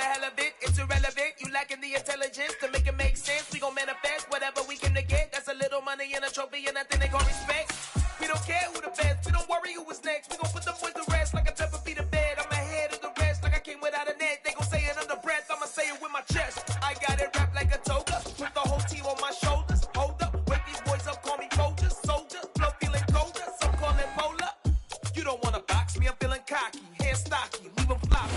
hell of it. It's irrelevant. You lacking the intelligence to make it make sense. We gon' manifest whatever we came to get. That's a little money and a trophy and nothing they call respect. We don't care who the best. We don't worry who was next. We gon' put them boys to rest like a pepper feet of bed. I'm ahead of the rest like I came without a net. They gon' say it under breath. I'ma say it with my chest. I got it wrapped like a toga. Put the whole team on my shoulders. Hold up. Wake these boys up. Call me Folgers. Soldier. Flow feeling colder. Some call it polar. You don't wanna box me. I'm feeling cocky. Hands stocky. Leave them floppy.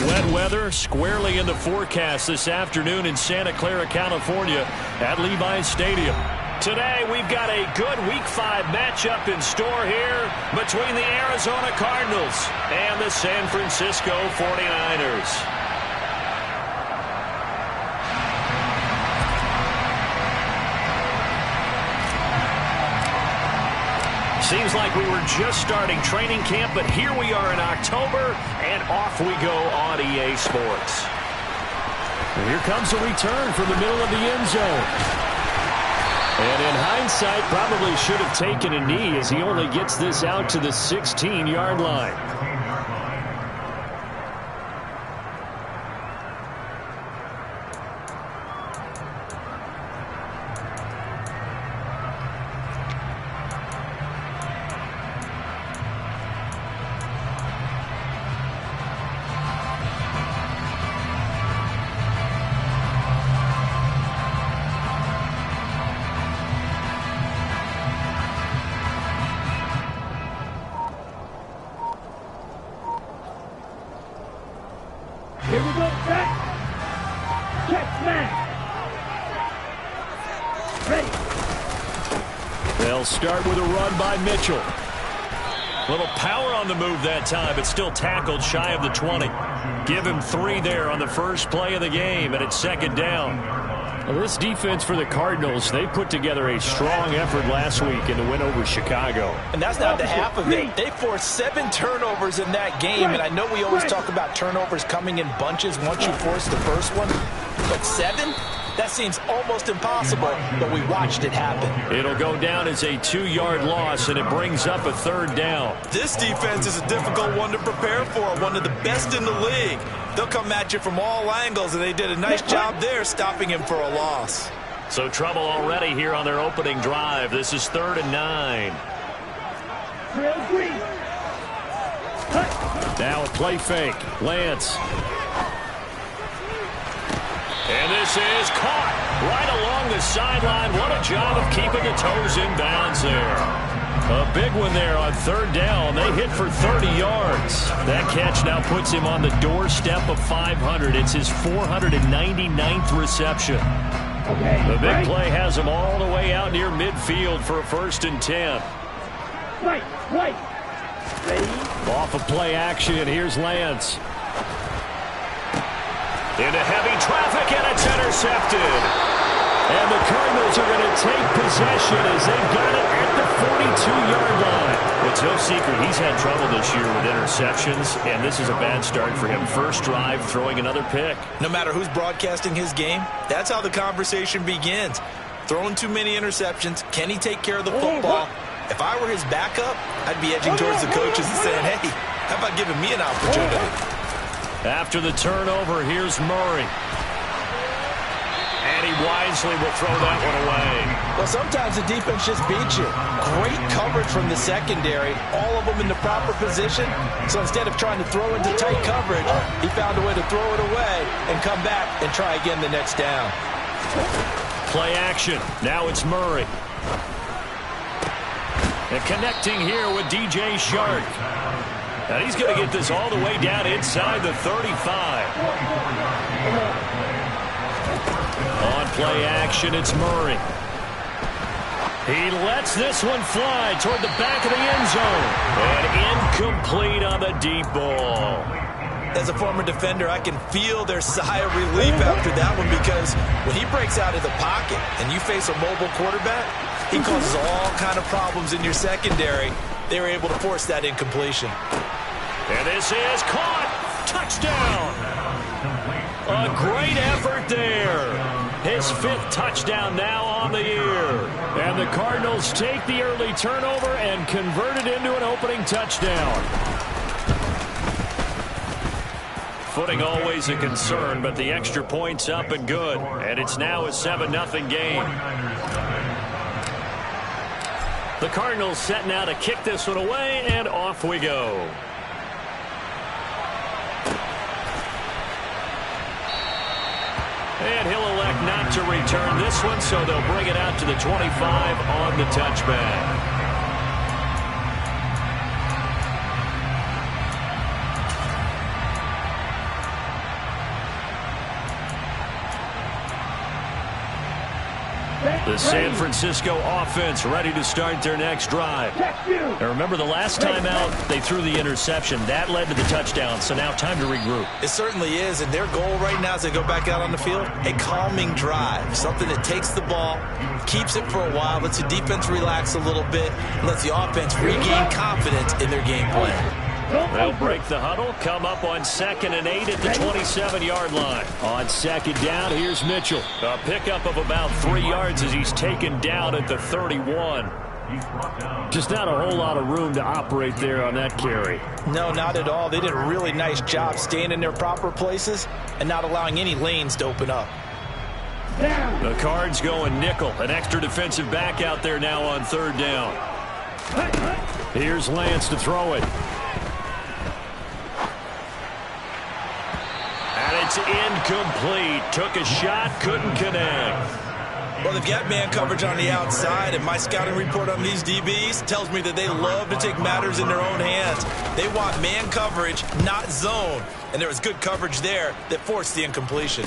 Wet weather squarely in the forecast this afternoon in Santa Clara, California at Levi's Stadium. Today, we've got a good Week 5 matchup in store here between the Arizona Cardinals and the San Francisco 49ers. Seems like we were just starting training camp, but here we are in October, and off we go on EA Sports. And here comes a return from the middle of the end zone. And in hindsight, probably should have taken a knee as he only gets this out to the 16-yard line. They'll start with a run by Mitchell. Little power on the move that time, but still tackled shy of the 20. Give him 3 there on the first play of the game, and it's second down. Well, this defense for the Cardinals, they put together a strong effort last week in the win over Chicago. And that's not the half of it. They forced 7 turnovers in that game, and I know we always talk about turnovers coming in bunches once you force the first one, but 7? That seems almost impossible, but we watched it happen. It'll go down as a 2-yard loss, and it brings up a third down. This defense is a difficult one to prepare for, one of the best in the league. They'll come at you from all angles, and they did a nice job there stopping him for a loss. So trouble already here on their opening drive. This is 3rd and 9. Now a play fake. Lance. And this is caught right along the sideline. What a job of keeping the toes in bounds there. A big one there on 3rd down. They hit for 30 yards. That catch now puts him on the doorstep of 500. It's his 499th reception. The big play has him all the way out near midfield for a 1st and 10. Off of play action, here's Lance. Into heavy traffic, and it's intercepted. And the Cardinals are going to take possession as they've got it at the 42-yard line. It's no secret he's had trouble this year with interceptions, and this is a bad start for him. First drive, throwing another pick. No matter who's broadcasting his game, that's how the conversation begins. Throwing too many interceptions, can he take care of the football? If I were his backup, I'd be edging towards the coaches and saying, hey, how about giving me an opportunity? After the turnover, here's Murray. And he wisely will throw that one away. Well, sometimes the defense just beats you. Great coverage from the secondary, all of them in the proper position. So instead of trying to throw into tight coverage, he found a way to throw it away and come back and try again the next down. Play action. Now it's Murray. And connecting here with DJ Shark. And he's going to get this all the way down inside the 35. On play action, it's Murray. He lets this one fly toward the back of the end zone. And incomplete on the deep ball. As a former defender, I can feel their sigh of relief after that one, because when he breaks out of the pocket and you face a mobile quarterback, he causes all kind of problems in your secondary. They were able to force that incompletion. And this is caught. Touchdown. A great effort there. His 5th touchdown now on the year. And the Cardinals take the early turnover and convert it into an opening touchdown. Footing always a concern, but the extra point's up and good. And it's now a 7-0 game. The Cardinals set now to kick this one away, and off we go. And he'll elect not to return this one, so they'll bring it out to the 25 on the touchback. The San Francisco offense ready to start their next drive. Now remember, the last time out, they threw the interception. That led to the touchdown, so now time to regroup. It certainly is, and their goal right now as they go back out on the field, a calming drive, something that takes the ball, keeps it for a while, lets the defense relax a little bit, lets the offense regain confidence in their game plan. They'll break the huddle, come up on 2nd and 8 at the 27-yard line. On 2nd down, here's Mitchell. A pickup of about 3 yards as he's taken down at the 31. Just not a whole lot of room to operate there on that carry. No, not at all. They did a really nice job staying in their proper places and not allowing any lanes to open up. The Cards going nickel. An extra defensive back out there now on 3rd down. Here's Lance to throw it. It's incomplete. Took a shot, couldn't connect. Well, they've got man coverage on the outside, and my scouting report on these DBs tells me that they love to take matters in their own hands. They want man coverage, not zone. And there was good coverage there that forced the incompletion.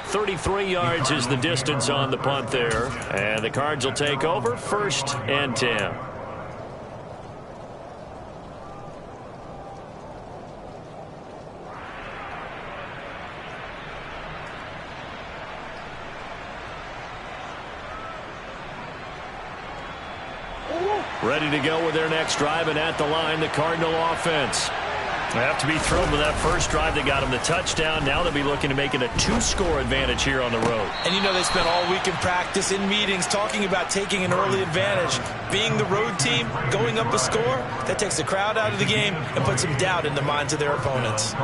33 yards is the distance on the punt there. And the Cards will take over 1st and 10. Ready to go with their next drive, and at the line, the Cardinal offense. They have to be thrilled with that first drive. They got them the touchdown. Now they'll be looking to make it a 2-score advantage here on the road. And you know, they spent all week in practice, in meetings, talking about taking an early advantage. Being the road team, going up a score, that takes the crowd out of the game and puts some doubt in the minds of their opponents.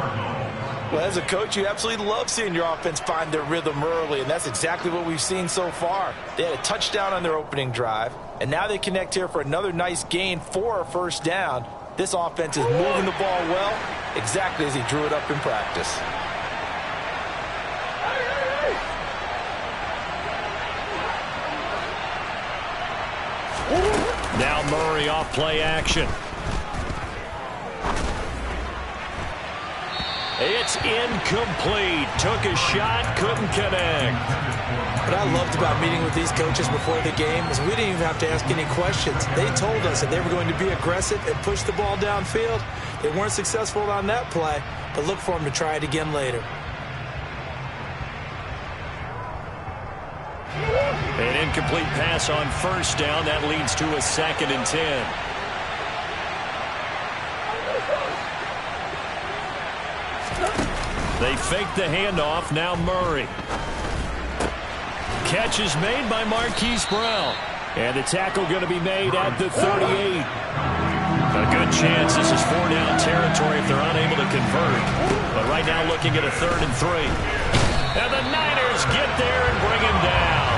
Well, as a coach, you absolutely love seeing your offense find their rhythm early, and that's exactly what we've seen so far. They had a touchdown on their opening drive, and now they connect here for another nice gain for a 1st down. This offense is moving the ball well, exactly as he drew it up in practice. Now Murray off play action. It's incomplete. Took a shot, couldn't connect. What I loved about meeting with these coaches before the game is we didn't even have to ask any questions. They told us that they were going to be aggressive and push the ball downfield. They weren't successful on that play, but look for them to try it again later. An incomplete pass on 1st down. That leads to a 2nd and 10. They fake the handoff. Now Murray. Catch is made by Marquise Brown. And the tackle going to be made at the 38. A good chance this is 4-down territory if they're unable to convert. But right now looking at a 3rd and 3. And the Niners get there and bring him down.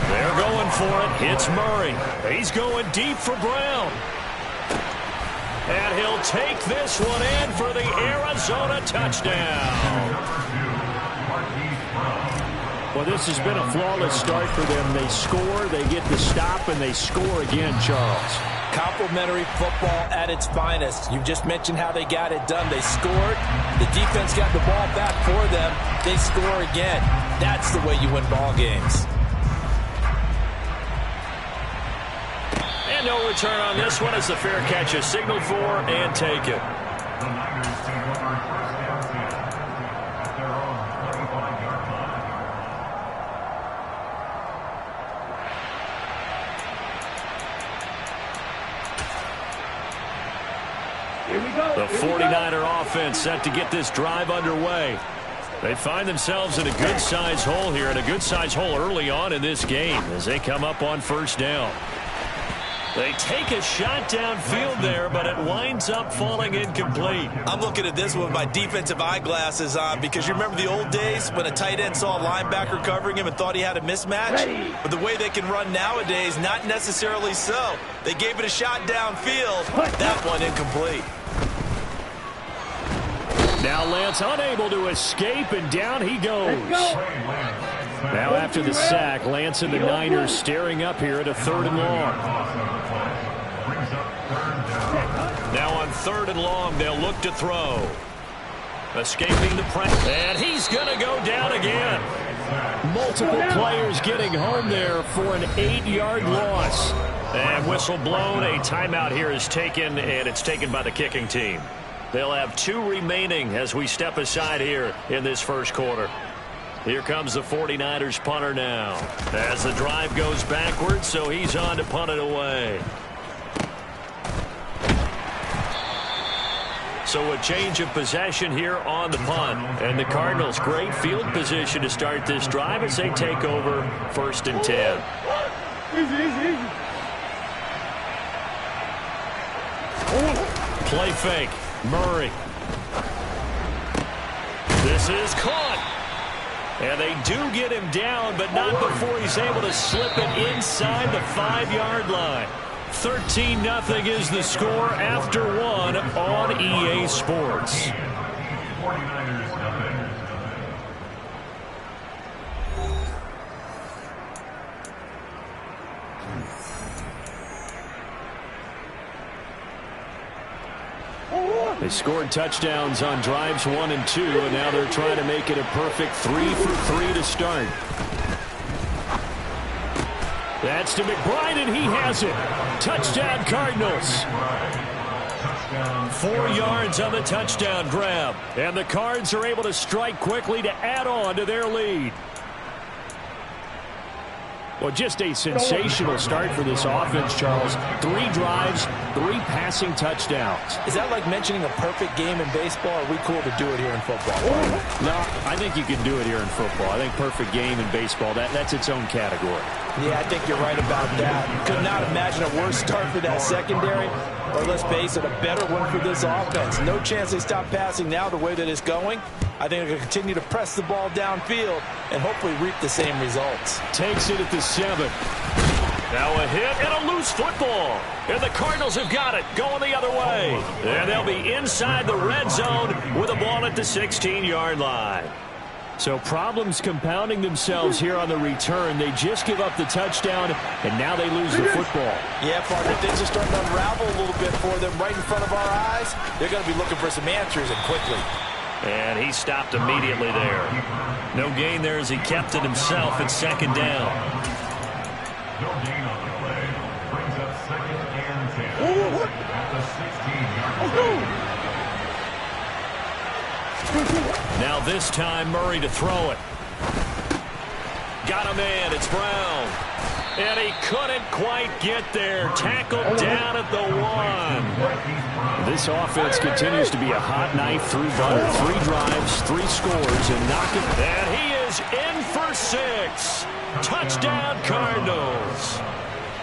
They're going for it. It's Murray. He's going deep for Brown. And he'll take this one in for the Arizona touchdown. Well, this has been a flawless start for them. They score, they get the stop, and they score again, Charles. Complimentary football at its finest. You just mentioned how they got it done. They scored. The defense got the ball back for them. They score again. That's the way you win ball games. And no return on this one as the fair catch is signaled for and taken. The 49er offense set to get this drive underway. They find themselves in a good-sized hole here, and a good-sized hole early on in this game as they come up on first down. They take a shot downfield there, but it winds up falling incomplete. I'm looking at this one with my defensive eyeglasses on because you remember the old days when a tight end saw a linebacker covering him and thought he had a mismatch? But the way they can run nowadays, not necessarily so. They gave it a shot downfield. That one incomplete. Now Lance unable to escape, and down he goes. Now after the sack, Lance and the Niners staring up here at a 3rd and long. Now on 3rd and long, they'll look to throw. Escaping the pressure, and he's going to go down again. Multiple players getting home there for an 8-yard loss. And whistle blown, a timeout here is taken, and it's taken by the kicking team. They'll have 2 remaining as we step aside here in this first quarter. Here comes the 49ers punter now. As the drive goes backwards, so he's on to punt it away. So a change of possession here on the punt. And the Cardinals, great field position to start this drive as they take over 1st and 10. Play fake. Murray. This is caught. And they do get him down, but not before he's able to slip it inside the 5-yard line. 13-0 is the score after 1 on EA Sports. They scored touchdowns on drives 1 and 2, and now they're trying to make it a perfect 3 for 3 to start. That's to McBride, and he has it. Touchdown, Cardinals. 4 yards on the touchdown grab, and the Cards are able to strike quickly to add on to their lead. Well, just a sensational start for this offense, Charles. 3 drives, 3 passing touchdowns. Is that like mentioning a perfect game in baseball, or are we cool to do it here in football? No, I think you can do it here in football. I think perfect game in baseball, that's its own category. Yeah, I think you're right about that. Could not imagine a worse start for that secondary, or let's face it, a better one for this offense. No chance they stop passing now the way that it's going. I think they're going to continue to press the ball downfield and hopefully reap the same results. Takes it at the 7. Now a hit and a loose football. And the Cardinals have got it going the other way. And they'll be inside the red zone with a ball at the 16-yard line. So problems compounding themselves here on the return. They just give up the touchdown, and now they lose the football. Yeah, partner, things are starting to unravel a little bit for them right in front of our eyes. They're going to be looking for some answers, and quickly. And he stopped immediately there. No gain there as he kept it himself at 2nd down. No gain on the play. Brings up 2nd and 10 at the 16-yard line. Now this time Murray to throw it. Got a man. It's Brown. And he couldn't quite get there. Tackled down at the 1. This offense continues to be a hot knife through butter. 3 drives, 3 scores, and knock it. And he is in for 6. Touchdown, Cardinals.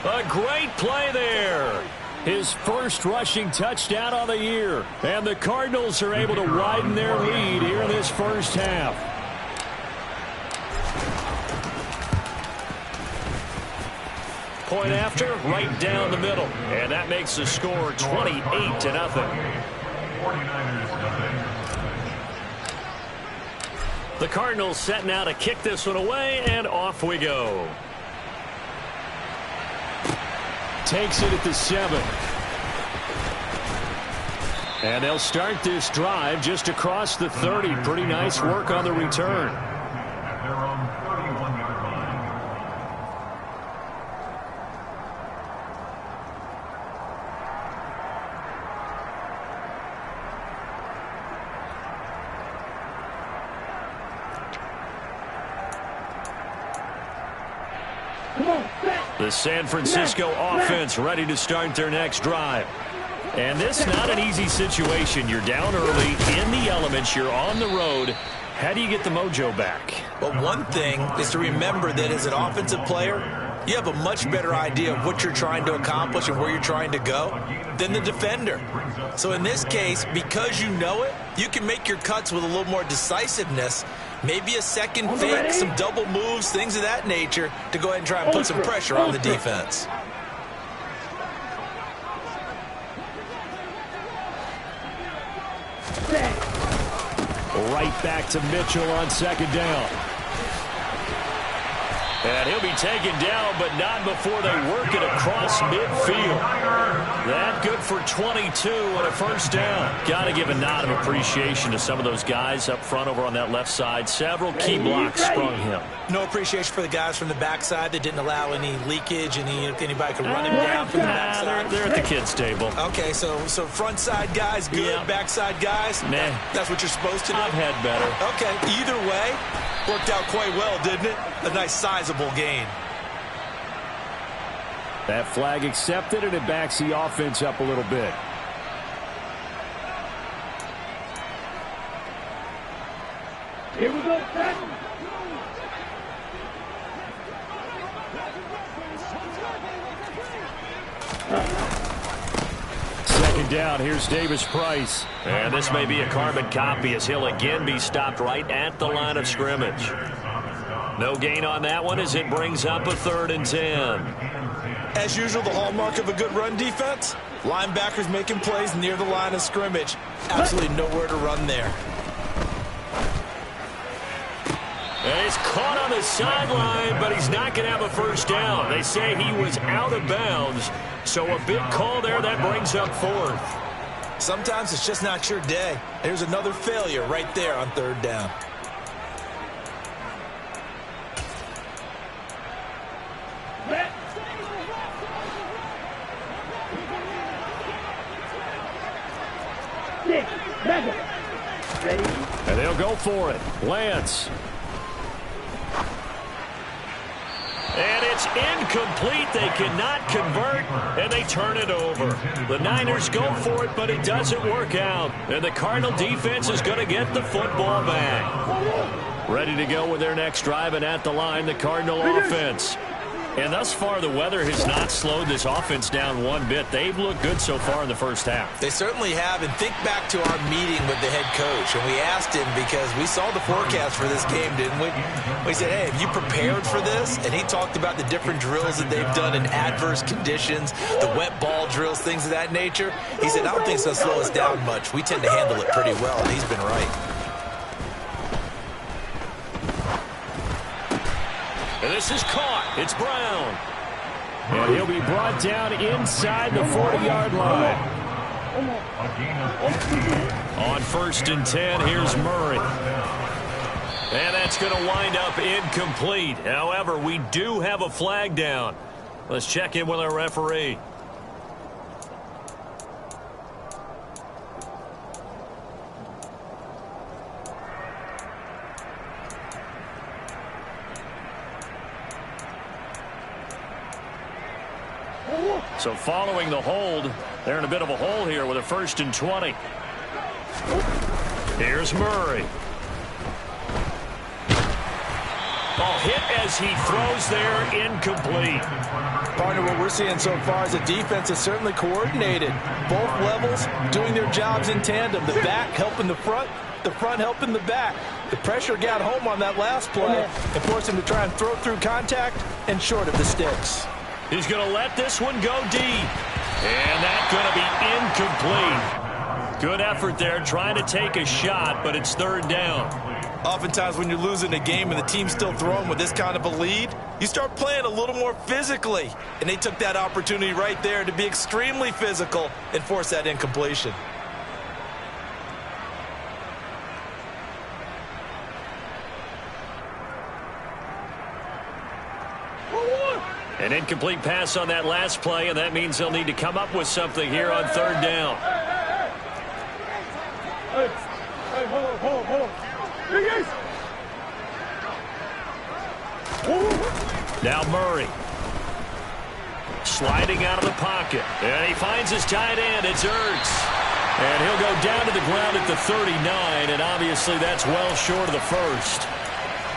A great play there. His first rushing touchdown on the year. And the Cardinals are able to widen their lead here in this first half. Point after, right down the middle. And that makes the score 28-0. The Cardinals set now to kick this one away, and off we go. Takes it at the 7. And they'll start this drive just across the 30. Pretty nice work on the return. At their own 31-yard line. The San Francisco offense ready to start their next drive. And this is not an easy situation. You're down early in the elements. You're on the road. How do you get the mojo back? Well, one thing is to remember that as an offensive player, you have a much better idea of what you're trying to accomplish and where you're trying to go than the defender. So in this case, because you know it, you can make your cuts with a little more decisiveness, maybe a second fake, some double moves, things of that nature, to go ahead and try and put some pressure on the defense. Right back to Mitchell on second down. And he'll be taken down, but not before they work it across midfield. That good for 22 and a first down. Got to give a nod of appreciation to some of those guys up front over on that left side. Several key blocks sprung him. No appreciation for the guys from the backside that didn't allow any leakage, anybody could run him down from the backside. They're at the kids' table. Okay, so front side guys good, Yeah. backside guys, Nah. that's what you're supposed to do? I've had better. Okay, either way, worked out quite well, didn't it? A nice sizable gain. That flag accepted, and it backs the offense up a little bit. Here we go, set. Second down, here's Davis Price. And this may be a carbon copy as he'll again be stopped right at the line of scrimmage. No gain on that one as it brings up a 3rd and 10. As usual, the hallmark of a good run defense, linebackers making plays near the line of scrimmage. Absolutely nowhere to run there. And he's caught on the sideline, but he's not going to have a first down. They say he was out of bounds, so a big call there that brings up 4th. Sometimes it's just not your day. There's another failure right there on 3rd down. And they'll go for it. Lance. And it's incomplete. They cannot convert, and they turn it over. The Niners go for it, but it doesn't work out. And the Cardinal defense is going to get the football back. Ready to go with their next drive, and at the line, the Cardinal offense. And thus far, the weather has not slowed this offense down one bit. They've looked good so far in the first half. They certainly have, and think back to our meeting with the head coach, and we asked him because we saw the forecast for this game, didn't we? We said, hey, have you prepared for this? And he talked about the different drills that they've done in adverse conditions, the wet ball drills, things of that nature. He said, I don't think it's going to slow us down much. We tend to handle it pretty well, and he's been right. And this is caught. It's Brown. And he'll be brought down inside the 40-yard line. On 1st and 10, here's Murray. And that's going to wind up incomplete. However, we do have a flag down. Let's check in with our referee. So following the hold, they're in a bit of a hole here with a 1st and 20. Here's Murray. Ball hit as he throws there, incomplete. Partner, what we're seeing so far is the defense is certainly coordinated. Both levels doing their jobs in tandem. The back helping the front helping the back. The pressure got home on that last play and forced him to try and throw through contact and short of the sticks. He's going to let this one go deep. And that's going to be incomplete. Good effort there, trying to take a shot, but it's 3rd down. Oftentimes when you're losing a game and the team's still throwing with this kind of a lead, you start playing a little more physically. And they took that opportunity right there to be extremely physical and force that incompletion. An incomplete pass on that last play, and that means they'll need to come up with something here on 3rd down. Hey, hold on. Now Murray. Sliding out of the pocket. And he finds his tight end. It's Ertz. And he'll go down to the ground at the 39, and obviously that's well short of the first.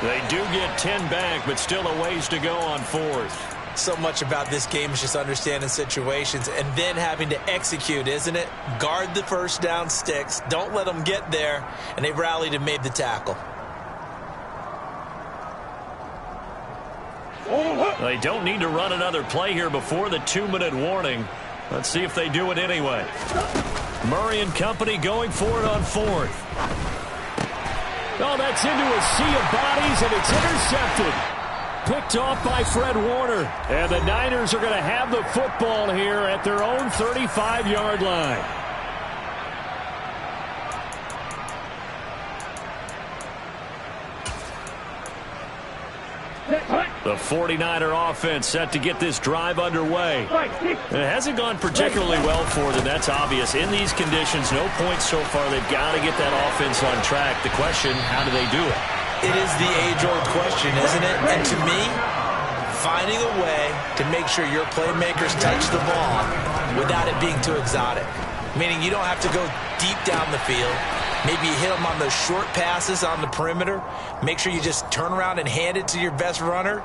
They do get 10 back, but still a ways to go on fourth. So much about this game is just understanding situations and then having to execute, isn't it? Guard the first down sticks. Don't let them get there. And they rallied and made the tackle. They don't need to run another play here before the 2-minute warning. Let's see if they do it anyway. Murray and company going for it on fourth. Oh, that's into a sea of bodies, and it's intercepted. Picked off by Fred Warner. And the Niners are going to have the football here at their own 35-yard line. The 49er offense set to get this drive underway. It hasn't gone particularly well for them, that's obvious. In these conditions, no points so far. They've got to get that offense on track. The question, how do they do it? It is the age-old question, isn't it? And to me, finding a way to make sure your playmakers touch the ball without it being too exotic. Meaning you don't have to go deep down the field. Maybe you hit them on those short passes on the perimeter. Make sure you just turn around and hand it to your best runner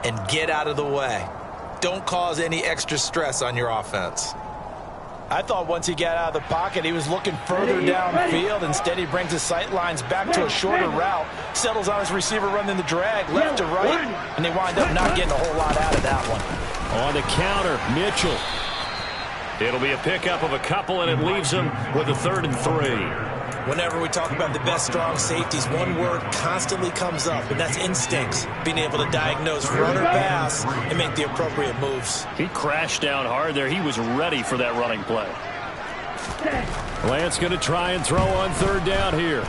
and get out of the way. Don't cause any extra stress on your offense. I thought once he got out of the pocket, he was looking further downfield. Instead, he brings his sight lines back to a shorter route, settles on his receiver running the drag left to right, and they wind up not getting a whole lot out of that one. On the counter, Mitchell. It'll be a pickup of a couple, and it leaves them with a 3rd and 3. Whenever we talk about the best strong safeties, one word constantly comes up, and that's instincts. Being able to diagnose run or pass and make the appropriate moves. He crashed down hard there. He was ready for that running play. Lance going to try and throw on 3rd down here.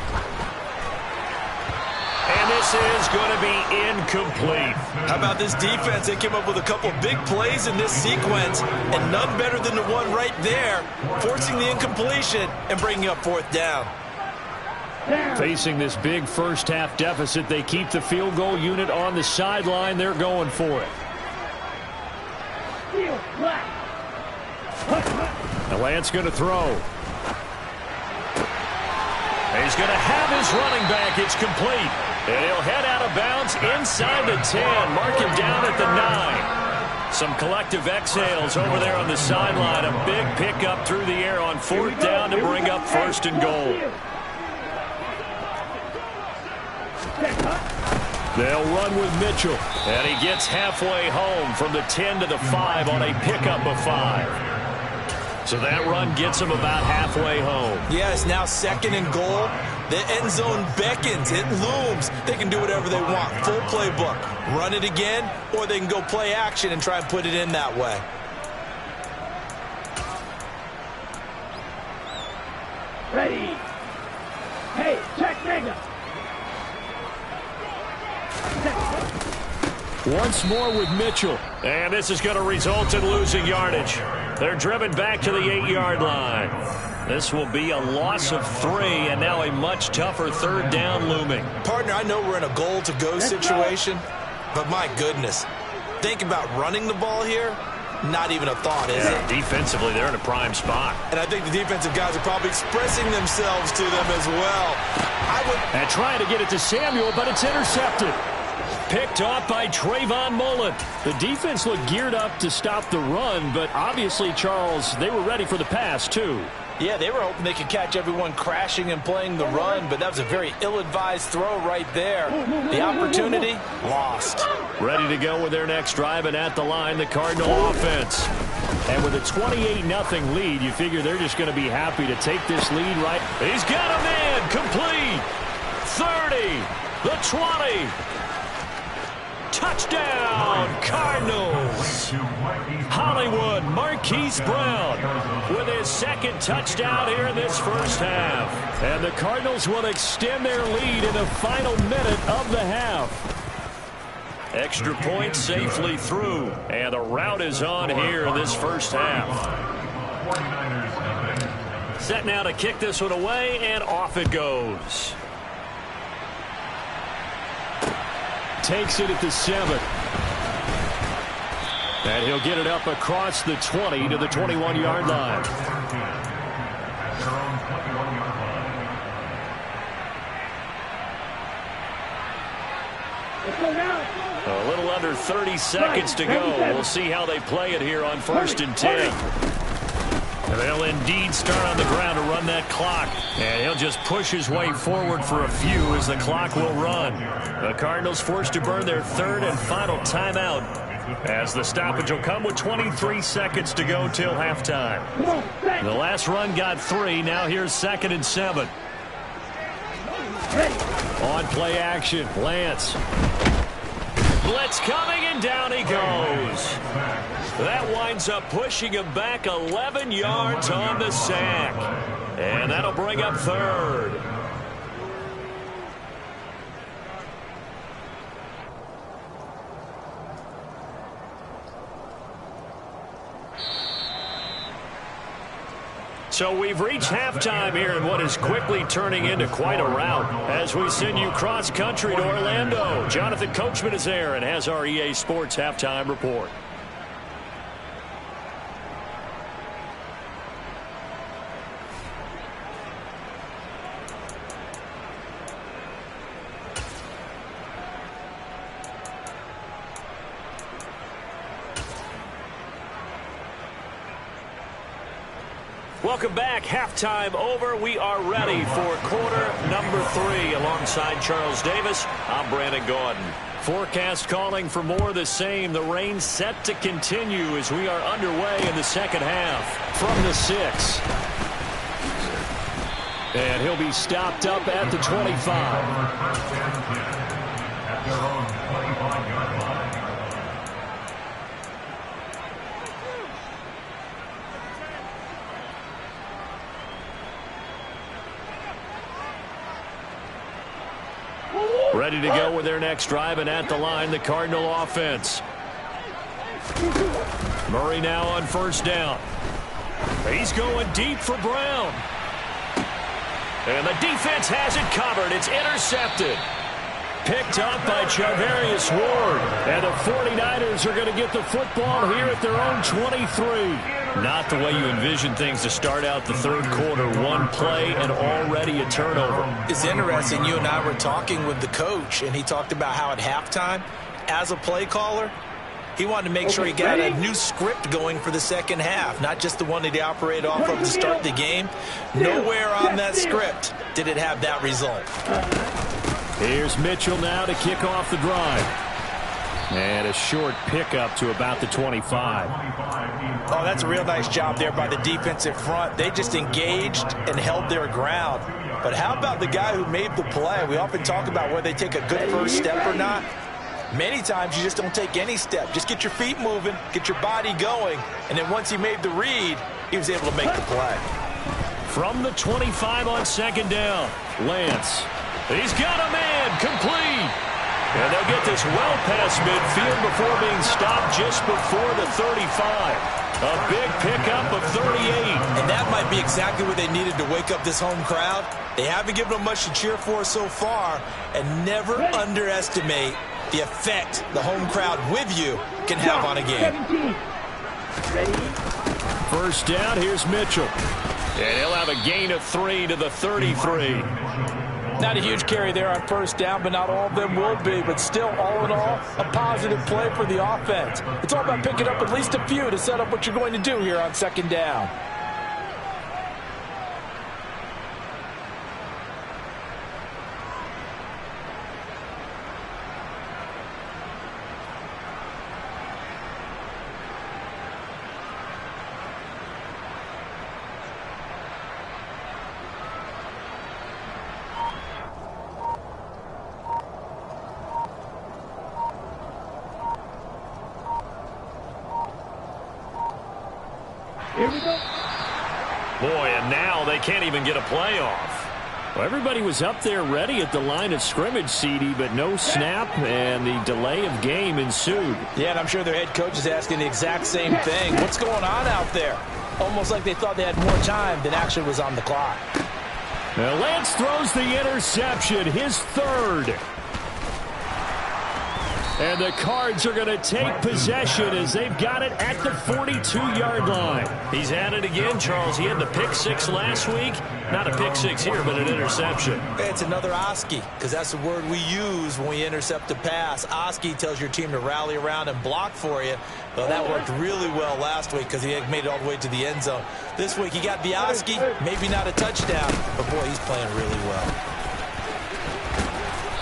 And this is going to be incomplete. How about this defense? They came up with a couple big plays in this sequence, and none better than the one right there, forcing the incompletion and bringing up 4th down. Facing this big first-half deficit, they keep the field goal unit on the sideline. They're going for it. Now Lance going to throw. He's going to have his running back. It's complete. And he'll head out of bounds inside the 10. Mark him down at the 9. Some collective exhales over there on the sideline. A big pickup through the air on 4th down to bring up 1st and goal. They'll run with Mitchell. And he gets halfway home from the 10 to the 5 on a pickup of 5. So that run gets him about halfway home. Yeah, it's now 2nd and goal. The end zone beckons. It looms. They can do whatever they want. Full playbook. Run it again, or they can go play action and try and put it in that way. Ready. Hey, check nigga. Once more with Mitchell. And this is going to result in losing yardage. They're driven back to the 8-yard line. This will be a loss of 3, and now a much tougher 3rd down looming. Partner, I know we're in a goal-to-go situation, but my goodness. Think about running the ball here. Not even a thought, is it? Defensively, they're in a prime spot. And I think the defensive guys are probably expressing themselves to them as well. And trying to get it to Samuel, but it's intercepted. Picked off by Trayvon Mullen. The defense looked geared up to stop the run, but obviously, Charles, they were ready for the pass, too. Yeah, they were hoping they could catch everyone crashing and playing the run, but that was a very ill-advised throw right there. The opportunity, lost. Ready to go with their next drive, and at the line, the Cardinal offense. And with a 28-0 lead, you figure they're just going to be happy to take this lead right. He's got a man, complete. 30, the 20. Touchdown, Cardinals. Hollywood Marquise Brown with his 2nd touchdown here in this first half. And the Cardinals will extend their lead in the final minute of the half. Extra point safely through. And the route is on here in this first half. Set now to kick this one away, and off it goes. Takes it at the 7. And he'll get it up across the 20 to the 21-yard line. at their own 21-yard line. Let's go now. A little under 30 seconds to go. We'll see how they play it here on 1st and 10. And they'll indeed start on the ground to run that clock. And he'll just push his way forward for a few as the clock will run. The Cardinals forced to burn their 3rd and final timeout as the stoppage will come with 23 seconds to go till halftime. The last run got 3. Now here's 2nd and 7. On play action, Lance. Blitz coming, and down he goes. That winds up pushing him back 11 yards on the sack. And that'll bring up 3rd. So we've reached halftime here in what is quickly turning into quite a rout as we send you cross-country to Orlando. Jonathan Coachman is there and has our EA Sports halftime report. Welcome back. Halftime over. We are ready for quarter number 3. Alongside Charles Davis, I'm Brandon Gaudin. Forecast calling for more of the same. The rain set to continue as we are underway in the second half. From the 6. And he'll be stopped up at the 25. At their own 25-yard line. Ready to go with their next drive, and at the line, the Cardinal offense. Murray now on 1st down. He's going deep for Brown. And the defense has it covered. It's intercepted. Picked up by Charvarius Ward. And the 49ers are going to get the football here at their own 23. Not the way you envision things to start out the 3rd quarter. One play and already a turnover. It's interesting. You and I were talking with the coach, and he talked about how at halftime, as a play caller, he wanted to make sure he got a new script going for the second half, not just the one that he operated off of to start the game. Nowhere on that script did it have that result. Here's Mitchell now to kick off the drive. And a short pickup to about the 25. Oh, that's a real nice job there by the defensive front. They just engaged and held their ground. But how about the guy who made the play? We often talk about whether they take a good first step or not. Many times you just don't take any step. Just get your feet moving, get your body going, and then once he made the read, he was able to make the play. From the 25 on 2nd down, Lance. He's got a man, complete. And they'll get this well past midfield before being stopped just before the 35. A big pickup of 38. And that might be exactly what they needed to wake up this home crowd. They haven't given them much to cheer for so far, and never underestimate the effect the home crowd with you can have on a game. 17. 1st down, here's Mitchell. And he'll have a gain of 3 to the 33. Not a huge carry there on 1st down, but not all of them will be. But still, all in all, a positive play for the offense. It's all about picking up at least a few to set up what you're going to do here on 2nd down. Here we go. Boy, and now they can't even get a playoff. Well, everybody was up there ready at the line of scrimmage, CD, but no snap, and the delay of game ensued. Yeah, and I'm sure their head coach is asking the exact same thing. What's going on out there? Almost like they thought they had more time than actually was on the clock. Now Lance throws the interception, his 3rd. And the Cards are going to take possession as they've got it at the 42-yard line. He's at it again, Charles. He had the pick six last week. Not a pick six here, but an interception. It's another Oski, because that's the word we use when we intercept a pass. Oski tells your team to rally around and block for you. Well, that worked really well last week because he made it all the way to the end zone. This week he got the Oski, maybe not a touchdown, but boy, he's playing really well.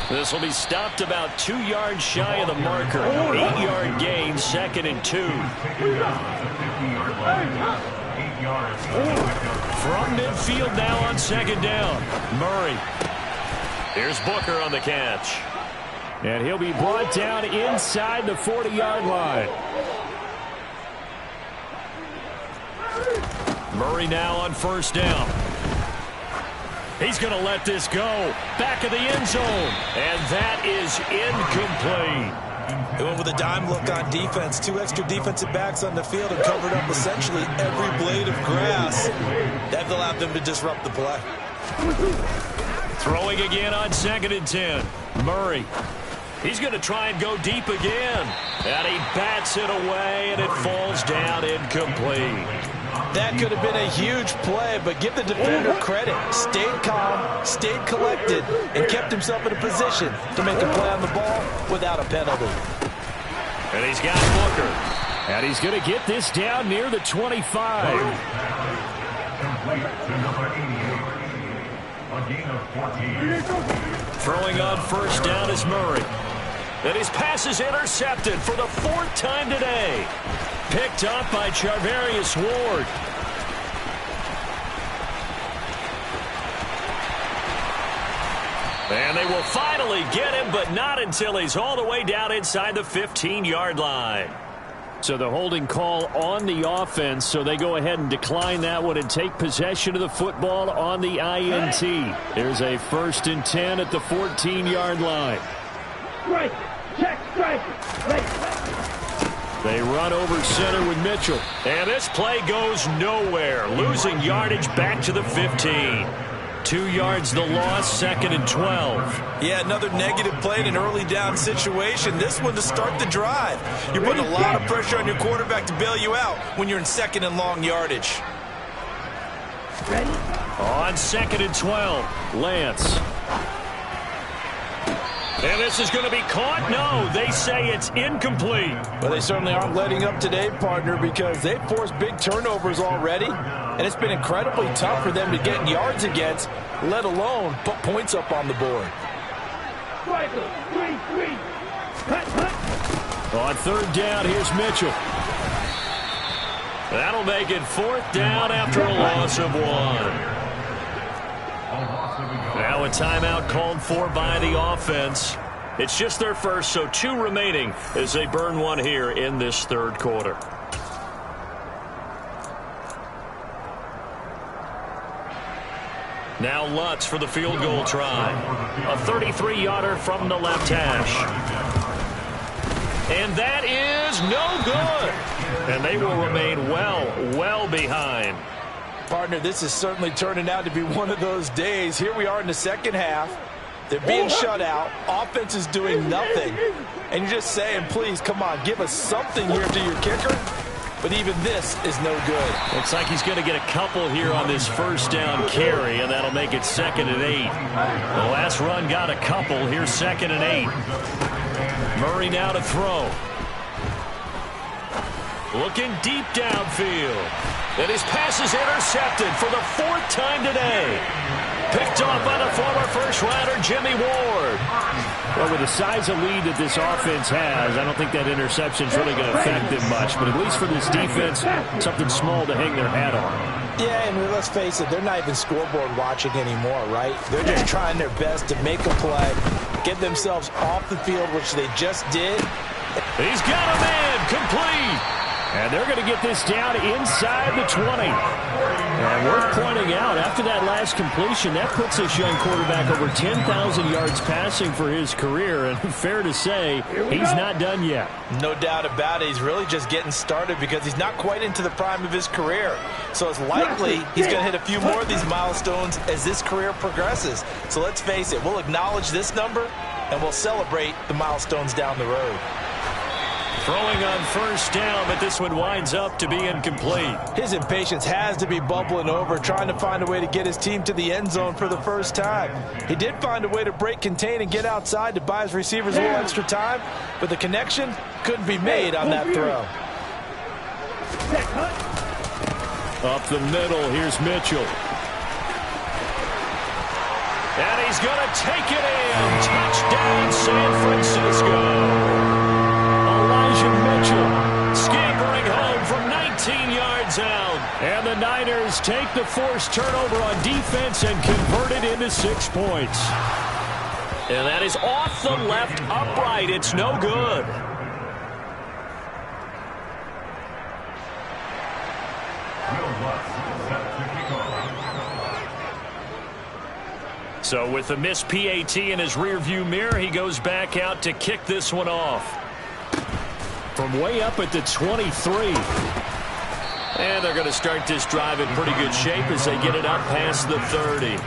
This will be stopped about 2 yards shy of the marker. 8-yard gain, 2nd and 2. From midfield now on 2nd down. Murray. Here's Booker on the catch. And he'll be brought down inside the 40-yard line. Murray now on 1st down. He's going to let this go. Back of the end zone. And that is incomplete. They went with a dime look on defense. 2 extra defensive backs on the field and covered up essentially every blade of grass. That allowed them to disrupt the play. Throwing again on 2nd and 10. Murray. He's going to try and go deep again. And he bats it away, and it falls down incomplete. That could have been a huge play, but give the defender credit. Stayed calm, stayed collected, and kept himself in a position to make a play on the ball without a penalty. And he's got Booker. And he's going to get this down near the 25. Throwing on 1st down is Murray. And his pass is intercepted for the 4th time today. Picked up by Charvarius Ward. And they will finally get him, but not until he's all the way down inside the 15-yard line. So the holding call on the offense, so they go ahead and decline that one and take possession of the football on the INT. There's a 1st and 10 at the 14-yard line. Strike. Check. Strike. They run over center with Mitchell. And this play goes nowhere. Losing yardage back to the 15. 2 yards the loss, 2nd and 12. Yeah, another negative play in an early down situation. This one to start the drive. You're putting a lot of pressure on your quarterback to bail you out when you're in 2nd and long yardage. Ready? On 2nd and 12, Lance. And this is going to be caught? No, they say it's incomplete. Well, they certainly aren't letting up today, partner, because they've forced big turnovers already, and it's been incredibly tough for them to get yards against, let alone put points up on the board. Striker. 3. Cut. On 3rd down, here's Mitchell. That'll make it 4th down after a loss of 1. Now a timeout called for by the offense. It's just their first, so 2 remaining as they burn one here in this 3rd quarter. Now Lutz for the field goal try. A 33-yarder from the left hash. And that is no good. And they will remain well behind. Partner, this is certainly turning out to be one of those days. Here we are in the 2nd half. They're being shut out. Offense is doing nothing. And you're just saying, please, come on, give us something here to your kicker. But even this is no good. Looks like he's going to get a couple here on this 1st down carry, and that'll make it 2nd and 8. The last run got a couple. Here's 2nd and 8. Murray now to throw. Looking deep downfield. And his pass is intercepted for the 4th time today. Picked off by the former first-rounder Jimmy Ward. Well, with the size of lead that this offense has, I don't think that interception's really going to affect them much. But at least for this defense, something small to hang their hat on. Yeah, and let's face it, they're not even scoreboard watching anymore, right? They're just trying their best to make a play, get themselves off the field, which they just did. He's got a man, complete. And they're going to get this down inside the 20. And worth pointing out, after that last completion, that puts this young quarterback over 10,000 yards passing for his career. And fair to say, he's not done yet. No doubt about it. He's really just getting started because he's not quite into the prime of his career. So it's likely he's going to hit a few more of these milestones as this career progresses. So let's face it, we'll acknowledge this number, and we'll celebrate the milestones down the road. Throwing on first down, but this one winds up to be incomplete. His impatience has to be bubbling over, trying to find a way to get his team to the end zone for the first time. He did find a way to break contain and get outside to buy his receivers a little extra time, but the connection couldn't be made on that throw. Up the middle, here's Mitchell. And he's going to take it in. Touchdown, San Francisco. Elijah Mitchell scampering home from 19 yards out. And the Niners take the forced turnover on defense and convert it into 6 points. And that is off the left upright. It's no good. So with the missed PAT in his rearview mirror, he goes back out to kick this one off. From way up at the 23. And they're going to start this drive in pretty good shape as they get it up past the 30.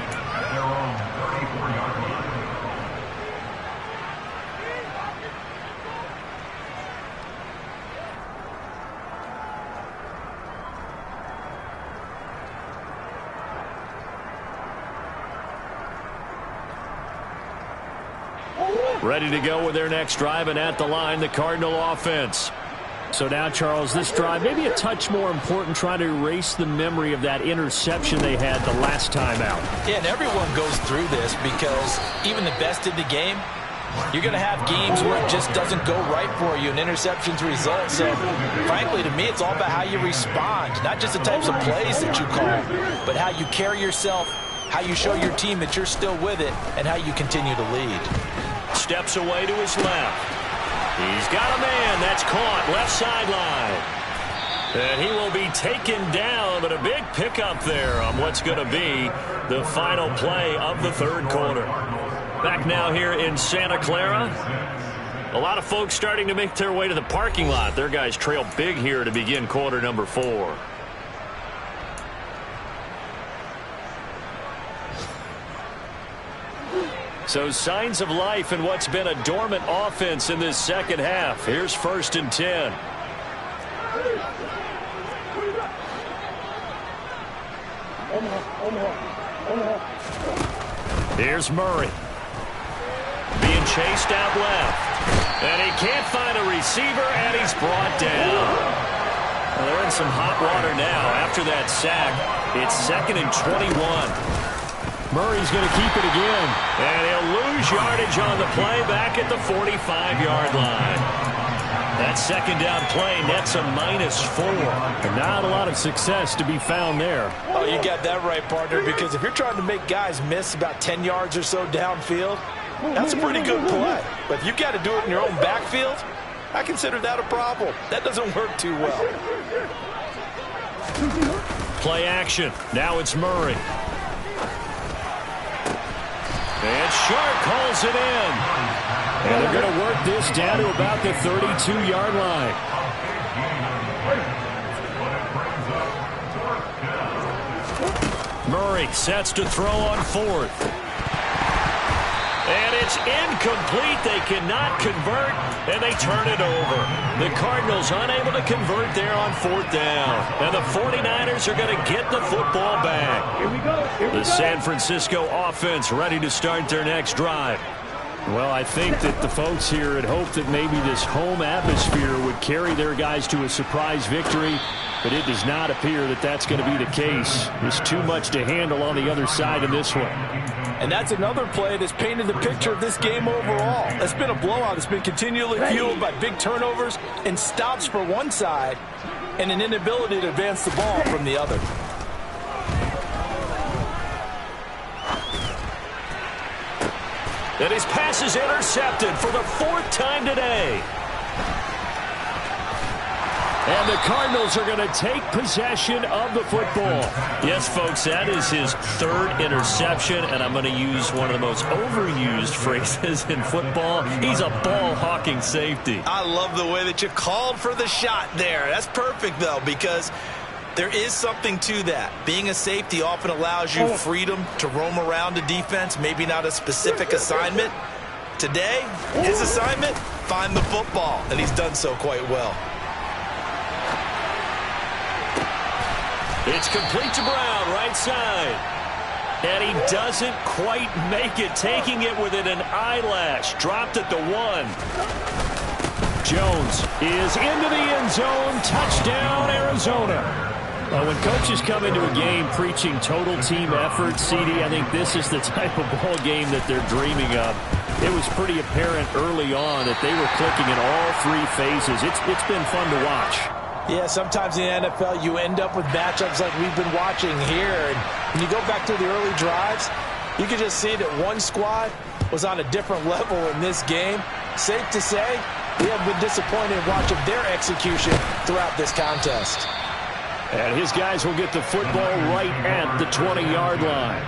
Ready to go with their next drive, and at the line, the Cardinal offense. So now, Charles, this drive maybe a touch more important, trying to erase the memory of that interception they had the last time out. Yeah, and everyone goes through this because even the best in the game, you're going to have games where it just doesn't go right for you and interceptions result. So, frankly, to me, it's all about how you respond, not just the types of plays that you call, but how you carry yourself, how you show your team that you're still with it, and how you continue to lead. Steps away to his left. He's got a man that's caught left sideline. And he will be taken down, but a big pickup there on what's going to be the final play of the third quarter. Back now here in Santa Clara. A lot of folks starting to make their way to the parking lot. Their guys trail big here to begin quarter number 4. So signs of life in what's been a dormant offense in this second half. Here's 1st and 10. Here's Murray. Being chased out left. And he can't find a receiver, and he's brought down. Well, they're in some hot water now. After that sack, it's 2nd and 21. Murray's going to keep it again. And he'll lose yardage on the play back at the 45-yard line. That second down play nets a -4. And not a lot of success to be found there. Oh, you got that right, partner, because if you're trying to make guys miss about 10 yards or so downfield, that's a pretty good play. But if you've got to do it in your own backfield, I consider that a problem. That doesn't work too well. Play action. Now it's Murray. And Sharp calls it in. And they're going to work this down to about the 32-yard line. Murray sets to throw on 4th. And it's incomplete. They cannot convert, and they turn it over. The Cardinals unable to convert there on 4th down. And the 49ers are going to get the football back. Here we go. The San Francisco offense ready to start their next drive. Well, I think that the folks here had hoped that maybe this home atmosphere would carry their guys to a surprise victory, but it does not appear that that's going to be the case. There's too much to handle on the other side of this one. And that's another play that's painted the picture of this game overall. It's been a blowout. It's been continually fueled by big turnovers and stops for one side and an inability to advance the ball from the other. And his pass is intercepted for the 4th time today. And the Cardinals are going to take possession of the football. Yes, folks, that is his 3rd interception, and I'm going to use one of the most overused phrases in football. He's a ball-hawking safety. I love the way that you called for the shot there. That's perfect, though, because there is something to that. Being a safety often allows you freedom to roam around the defense, maybe not a specific assignment. Today, his assignment, find the football, and he's done so quite well. It's complete to Brown, right side. And he doesn't quite make it, taking it within an eyelash. Dropped at the 1. Jones is into the end zone. Touchdown, Arizona. When coaches come into a game preaching total team effort, CD, I think this is the type of ball game that they're dreaming of. It was pretty apparent early on that they were clicking in all 3 phases. It's been fun to watch. Yeah, sometimes in the NFL you end up with matchups like we've been watching here. And when you go back to the early drives, you can just see that one squad was on a different level in this game. Safe to say, we have been disappointed in watching their execution throughout this contest. And his guys will get the football right at the 20-yard line.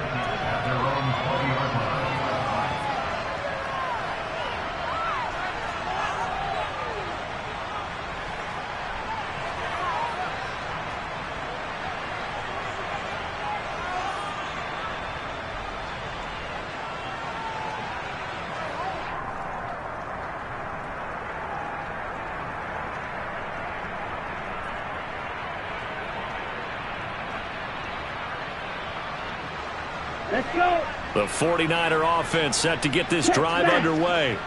Let's go. The 49er offense set to get this drive underway.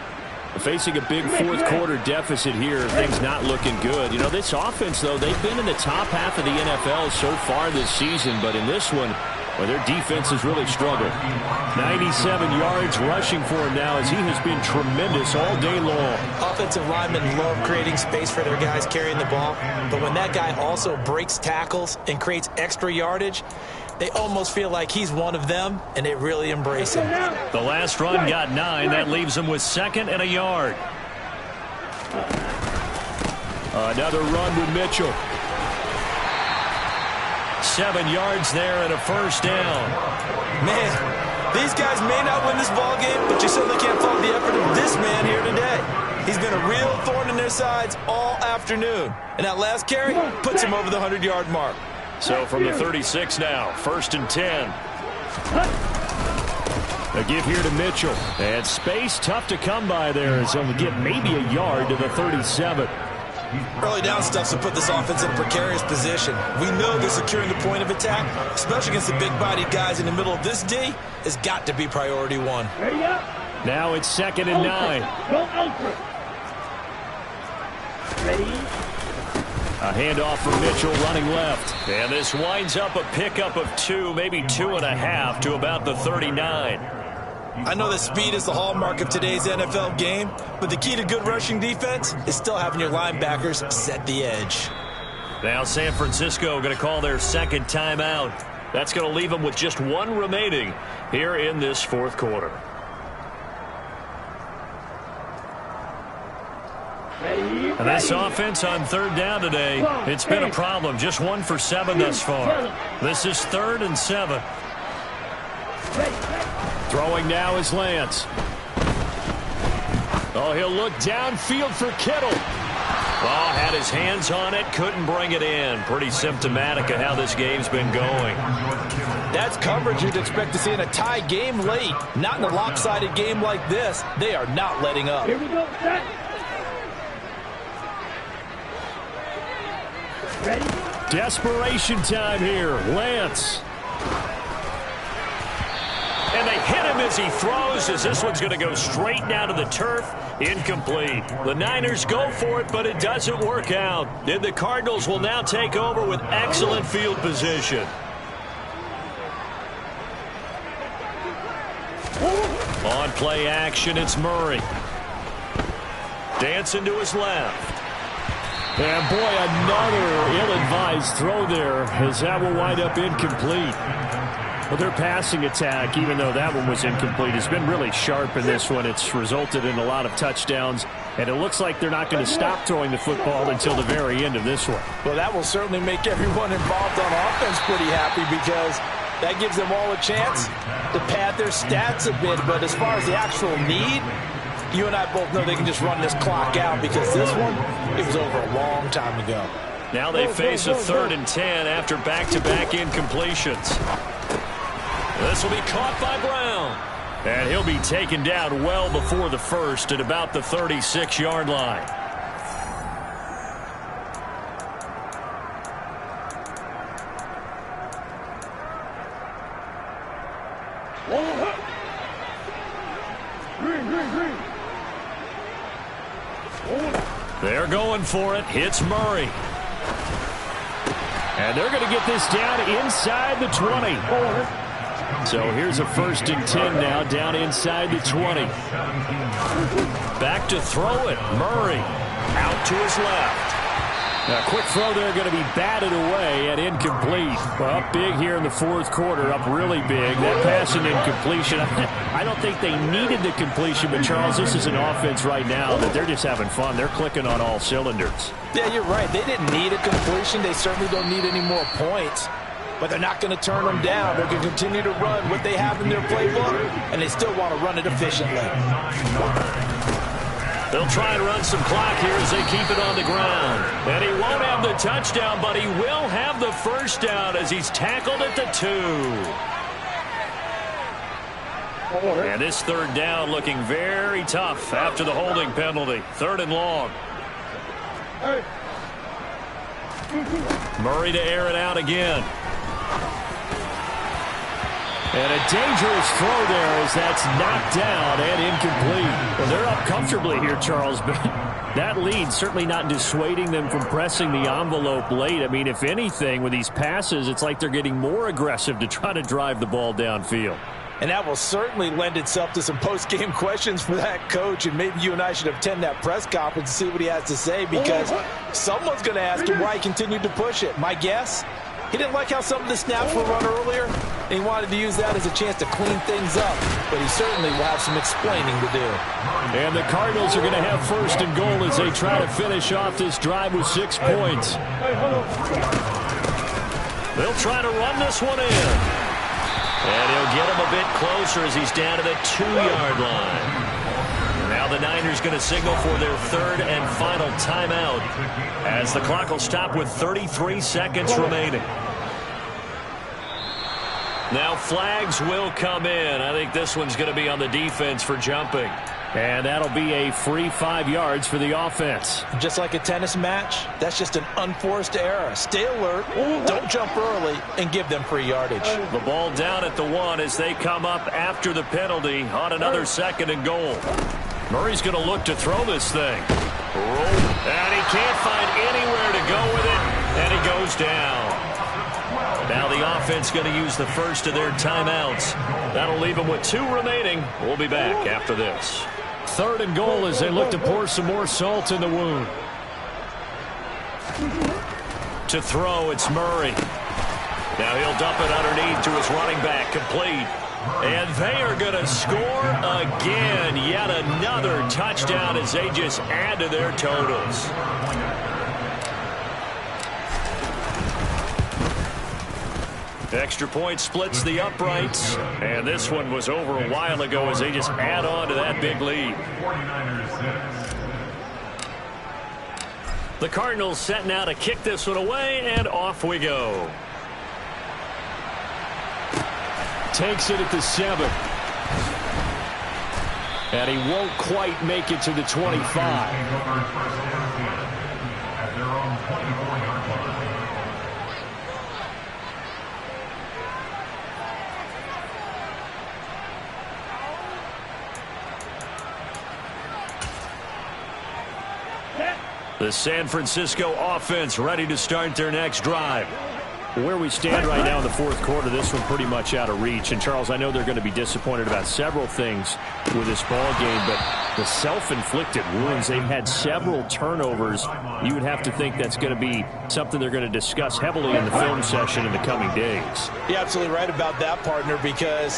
Facing a big fourth-quarter deficit here, things not looking good. You know, this offense, though, they've been in the top half of the NFL so far this season, but in this one, well, their defense has really struggled. 97 yards rushing for him now as he has been tremendous all day long. Offensive linemen love creating space for their guys carrying the ball, but when that guy also breaks tackles and creates extra yardage, they almost feel like he's one of them, and they really embrace him. The last run got 9. That leaves them with 2nd and a yard. Another run with Mitchell. 7 yards there and a first down. Man, these guys may not win this ball game, but you certainly can't fault the effort of this man here today. He's been a real thorn in their sides all afternoon. And that last carry puts him over the 100-yard mark. So from the 36 now, 1st and 10. A give here to Mitchell. And space tough to come by there as he'll get maybe a yard to the 37. Early down stuff to put this offense in a precarious position. We know that securing the point of attack, especially against the big-bodied guys in the middle of this D, has got to be priority 1. Ready up. Now it's 2nd and 9. Go ultra. Ready. A handoff from Mitchell running left. And this winds up a pickup of 2, maybe 2.5 to about the 39. I know that speed is the hallmark of today's NFL game, but the key to good rushing defense is still having your linebackers set the edge. Now San Francisco going to call their 2nd timeout. That's going to leave them with just 1 remaining here in this 4th quarter. And this offense on 3rd down today, it's been a problem. Just 1 for 7 thus far. This is 3rd and 7. Throwing now is Lance. Oh, he'll look downfield for Kittle. Oh, had his hands on it, couldn't bring it in. Pretty symptomatic of how this game's been going. That's coverage you'd expect to see in a tie game late. Not in a lopsided game like this. They are not letting up. Here we go. Set. Ready. Desperation time here. Lance. And they hit him as he throws, as this one's going to go straight down to the turf. Incomplete. The Niners go for it, but it doesn't work out. And the Cardinals will now take over with excellent field position. On play action, it's Murray. Dancing to his left. And boy, another ill-advised throw there, as that will wind up incomplete. Well, their passing attack, even though that one was incomplete, has been really sharp in this one. It's resulted in a lot of touchdowns, and it looks like they're not going to stop throwing the football until the very end of this one. Well, that will certainly make everyone involved on offense pretty happy, because that gives them all a chance to pad their stats a bit. But as far as the actual need, you and I both know they can just run this clock out, because this one, it was over a long time ago. Now they face a 3rd and 10 after back-to-back incompletions. This will be caught by Brown. And he'll be taken down well before the first at about the 36-yard line. They're going for it. Hits Murray. And they're going to get this down inside the 20. So here's a 1st and 10 now, down inside the 20. Back to throw it. Murray out to his left. Now, a quick throw there going to be batted away and incomplete. Well, up big here in the 4th quarter, up really big. That pass and incompletion. I don't think they needed the completion, but, Charles, this is an offense right now that they're just having fun. They're clicking on all cylinders. Yeah, you're right. They didn't need a completion. They certainly don't need any more points. But they're not going to turn them down. They're going to continue to run what they have in their playbook, and they still want to run it efficiently. They'll try and run some clock here as they keep it on the ground. And he won't have the touchdown, but he will have the first down as he's tackled at the 2. And this 3rd down looking very tough after the holding penalty. 3rd and long. Murray to air it out again. And a dangerous throw there as that's knocked down and incomplete. Well, they're up comfortably here, Charles, but that lead certainly not dissuading them from pressing the envelope late. I mean, if anything, with these passes, it's like they're getting more aggressive to try to drive the ball downfield. And that will certainly lend itself to some post-game questions for that coach, and maybe you and I should attend that press conference and see what he has to say, because someone's going to ask him why he continued to push it. My guess, he didn't like how some of the snaps were run earlier, and he wanted to use that as a chance to clean things up, but he certainly will have some explaining to do. And the Cardinals are going to have 1st and goal as they try to finish off this drive with 6 points. They'll try to run this one in. And he'll get him a bit closer as he's down to the 2-yard line. Now the Niners going to signal for their 3rd and final timeout as the clock will stop with 33 seconds remaining. Now flags will come in. I think this one's going to be on the defense for jumping. And that'll be a free 5 yards for the offense. Just like a tennis match, that's just an unforced error. Stay alert, don't jump early, and give them free yardage. The ball down at the 1 as they come up after the penalty on another 2nd and goal. Murray's going to look to throw this thing. And he can't find anywhere to go with it, and he goes down. Now the offense going to use the first of their timeouts. That'll leave them with 2 remaining. We'll be back after this. 3rd and goal as they look to pour some more salt in the wound. To throw, it's Murray. Now he'll dump it underneath to his running back, complete. And they are going to score again. Yet another touchdown as they just add to their totals. Extra point splits the uprights, and this one was over a while ago as they just add on to that big lead. The Cardinals set now to kick this one away, and off we go. Takes it at the 7. And he won't quite make it to the 25. The San Francisco offense ready to start their next drive. Where we stand right now in the 4th quarter, this one pretty much out of reach. And, Charles, I know they're going to be disappointed about several things with this ball game, but the self-inflicted wounds, they've had several turnovers. You would have to think that's going to be something they're going to discuss heavily in the film session in the coming days. You're absolutely right about that, partner, because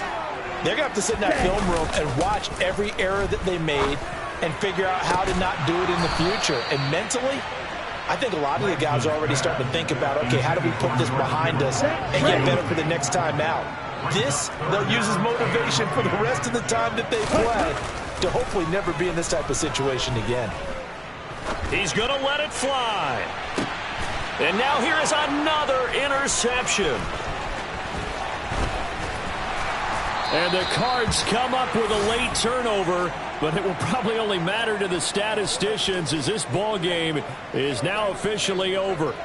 they're going to have to sit in that film room and watch every error that they made and figure out how to not do it in the future. And mentally, I think a lot of the guys are already starting to think about, okay, how do we put this behind us and get better for the next time out? This, they'll use as motivation for the rest of the time that they play to hopefully never be in this type of situation again. He's going to let it fly. And now here is another interception. And the Cards come up with a late turnover, but it will probably only matter to the statisticians as this ball game is now officially over.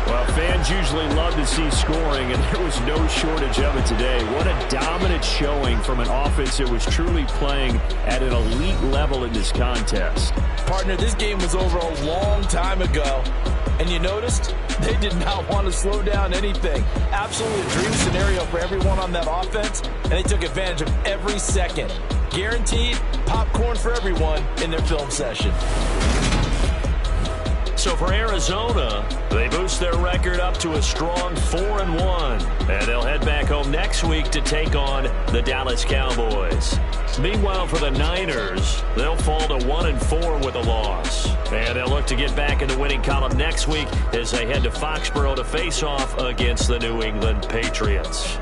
Well, fans usually love to see scoring, and there was no shortage of it today. What a dominant showing from an offense that was truly playing at an elite level in this contest. Partner, this game was over a long time ago. And you noticed they did not want to slow down anything. Absolutely a dream scenario for everyone on that offense, and they took advantage of every second. Guaranteed popcorn for everyone in their film session. So for Arizona, they boost their record up to a strong 4-1. And they'll head back home next week to take on the Dallas Cowboys. Meanwhile, for the Niners, they'll fall to 1-4 with a loss. And they'll look to get back in the winning column next week as they head to Foxborough to face off against the New England Patriots.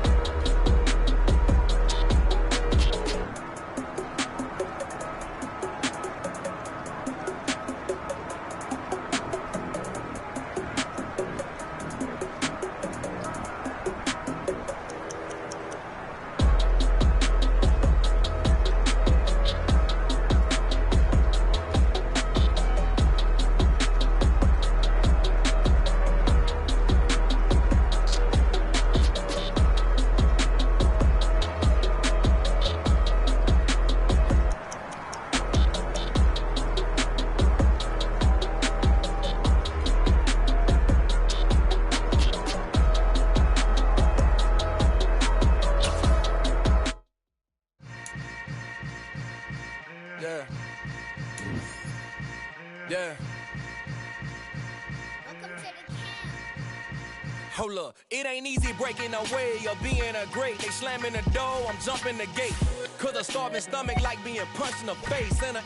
Yeah. Hold up, it ain't easy breaking away or being a great. They slamming the door, I'm jumping the gate. Cause a starving stomach like being punched in the face. And